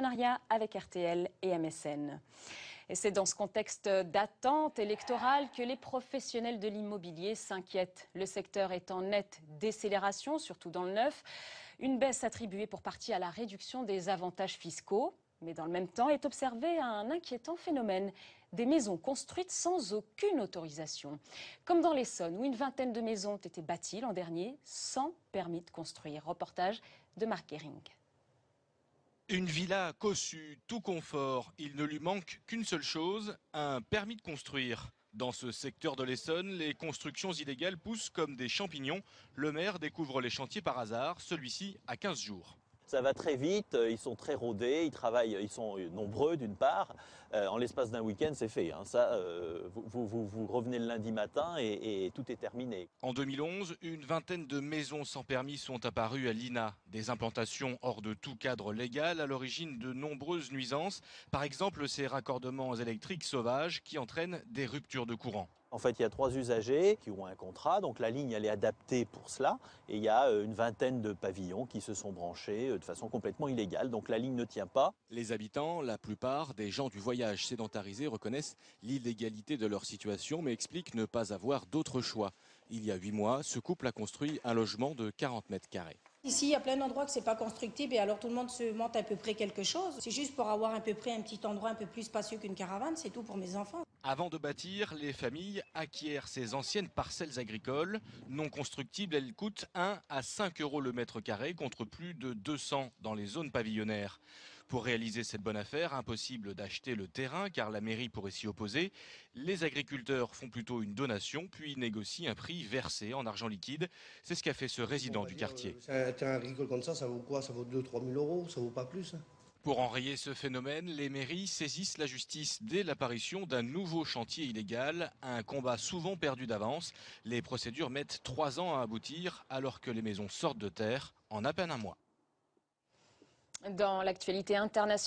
partenariat avec RTL et MSN. Et c'est dans ce contexte d'attente électorale que les professionnels de l'immobilier s'inquiètent. Le secteur est en nette décélération, surtout dans le neuf. Une baisse attribuée pour partie à la réduction des avantages fiscaux. Mais dans le même temps est observé un inquiétant phénomène, des maisons construites sans aucune autorisation. Comme dans l'Essonne, où une vingtaine de maisons ont été bâties l'an dernier sans permis de construire. Reportage de Marc Guéring. Une villa cossue, tout confort. Il ne lui manque qu'une seule chose, un permis de construire. Dans ce secteur de l'Essonne, les constructions illégales poussent comme des champignons. Le maire découvre les chantiers par hasard, celui-ci à 15 jours. Ça va très vite, ils sont très rodés, ils travaillent, ils sont nombreux d'une part. En l'espace d'un week-end, c'est fait. Vous revenez le lundi matin et tout est terminé. En 2011, une vingtaine de maisons sans permis sont apparues à l'INA. Des implantations hors de tout cadre légal à l'origine de nombreuses nuisances. Par exemple, ces raccordements électriques sauvages qui entraînent des ruptures de courant. En fait, il y a 3 usagers qui ont un contrat, donc la ligne elle est adaptée pour cela. Et il y a une vingtaine de pavillons qui se sont branchés de façon complètement illégale, donc la ligne ne tient pas. Les habitants, la plupart des gens du voyage sédentarisé, reconnaissent l'illégalité de leur situation, mais expliquent ne pas avoir d'autre choix. Il y a 8 mois, ce couple a construit un logement de 40 mètres carrés. Ici, il y a plein d'endroits que c'est pas constructible et alors tout le monde se monte à peu près quelque chose. C'est juste pour avoir à peu près un petit endroit un peu plus spacieux qu'une caravane, c'est tout pour mes enfants. Avant de bâtir, les familles acquièrent ces anciennes parcelles agricoles. Non constructibles, elles coûtent 1 à 5 euros le mètre carré contre plus de 200 dans les zones pavillonnaires. Pour réaliser cette bonne affaire, impossible d'acheter le terrain car la mairie pourrait s'y opposer. Les agriculteurs font plutôt une donation puis négocient un prix versé en argent liquide. C'est ce qu'a fait ce résident du quartier. Un terrain agricole comme ça vaut quoi? Ça vaut 2-3 000 euros, ça vaut pas plus. Pour enrayer ce phénomène, les mairies saisissent la justice dès l'apparition d'un nouveau chantier illégal, un combat souvent perdu d'avance. Les procédures mettent 3 ans à aboutir alors que les maisons sortent de terre en à peine un mois. Dans l'actualité internationale,